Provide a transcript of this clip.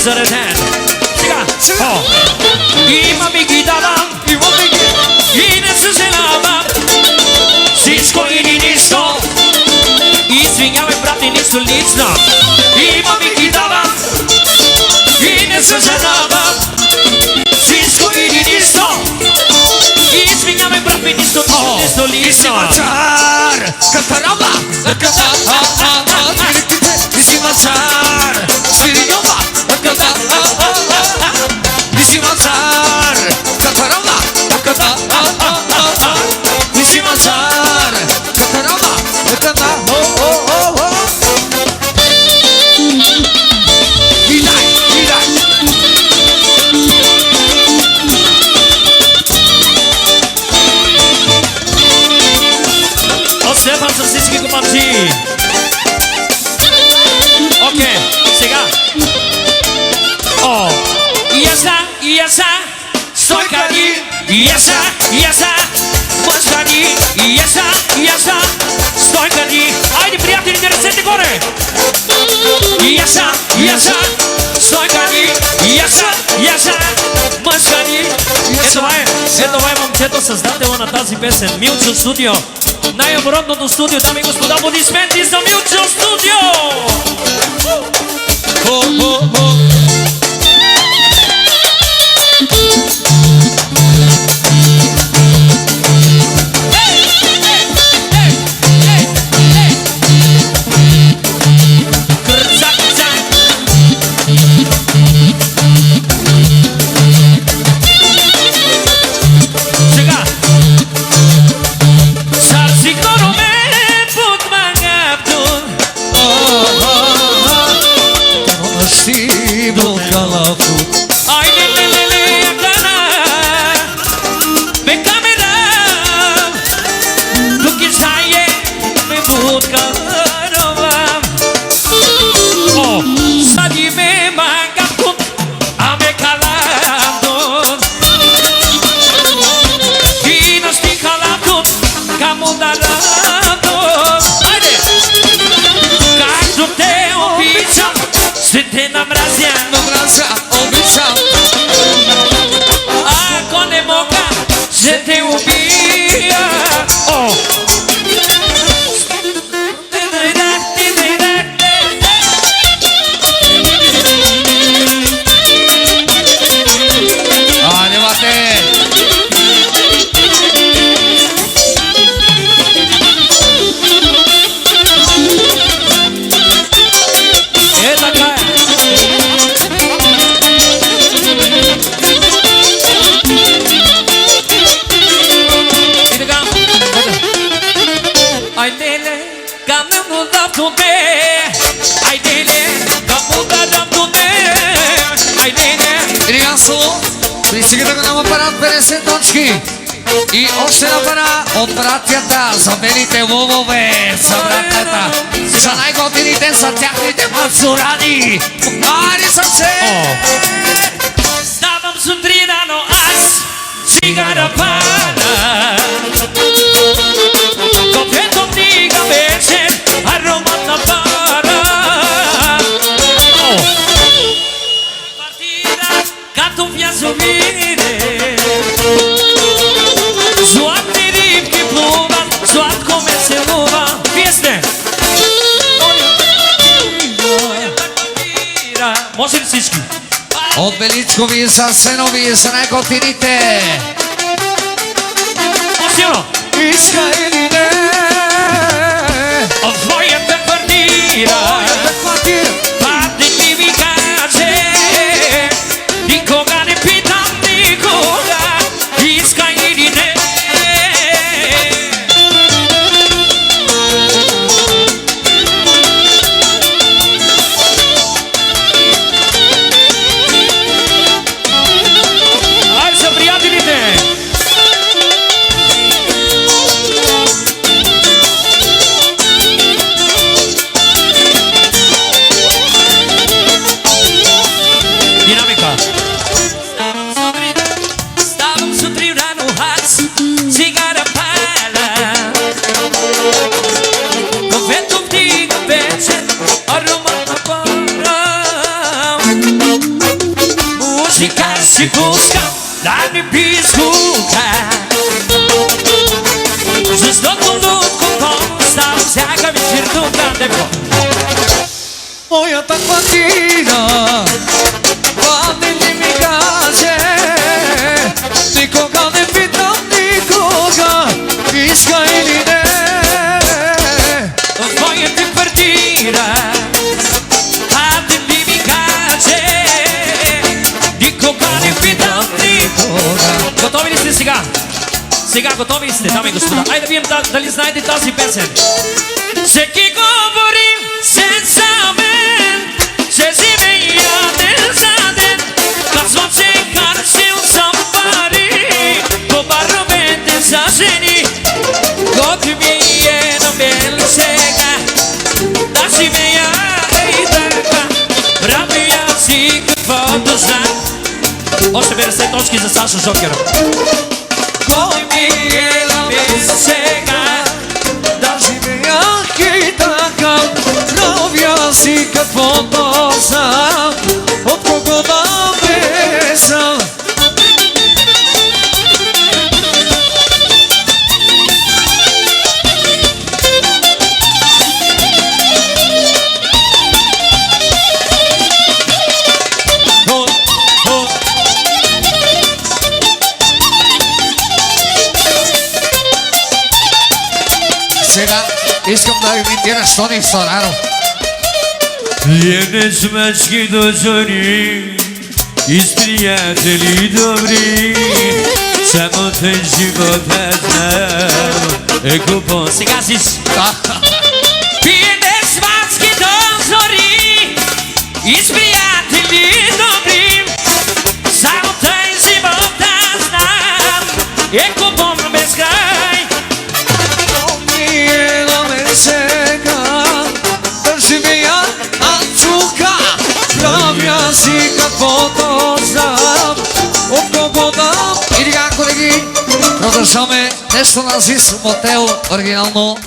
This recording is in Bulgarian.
зареден. Сега, има ми ги давам, и не съжалявам. Всичко или нищо. Извинявай, брат, и нищо лично. Има ми ги давам, и не съжалявам. Всичко или нищо. Извинявай, брат, и нищо лично. И си мачар, катарама, и си мачар, свириньова, и си мачар, катарама, и си мачар, катарама, Отсепам с всички команди. Окей, сега. И яса, стойкари, и яса, мъжкари, и яса, стойкари. Айде, приятелите, ръцете горе. И яса, стойкари, и яса, мъжкари. Това е момчето, създател на тази песен, Милчо Студио. Най-оборотното студио, дами и господа, аплодисменти за Милчо Студио! Пристигате го нам апарат 50 точки. И още на пара от братята за белите лъвове, за братята, за най-готините, за тяхните мацурани. Ари са се! Ставам сутрин рано аз, цигара пара. Кофето вдига вечер, аромат на пара. Квартира, като в язовире. Златни рибки плуват, сладко ме целува. Вие сте! Може ли всички? От Величкови за Сенови, за най-готините. Силно! Иска или не? От твоята квартира падне ти ви каже. Никога не питам никога, иска или не. Ай, са приятелите! Лепко. Моята квартира, падне ми каже, никога не питам никога, иска или не. В моята квартира, падне ми каже, никога не питам никога. Готови ли сте сега? Сега готови ли сте, дами и господа? Айде да видим дали знаете тази песен. Всеки говори се за мен, че живея ден за ден. Казвам, че харчил съм пари по баровете за жени. Год ми е намерил сега да живея и така. Правя си каквото знам. Още 50 точки за Саша Жокера. Кой ми е намерил сега Да живея и така, правя си каквото знам, от кого да бесам. Сега искам да имитираш Тони Сораро. Jedne smečki do zori, iz prijatelji dobri, samo ten život ne znam, kupo. Сега си. Jedne smečki do zori, iz prijatelji dobri, samo ten život ne znam, kupom bez kraj. Ми е на мен сега да живея тука, правя си каквото знам, от кого да. И така, колеги, продължаваме нещо на Зис Мотел, оригинално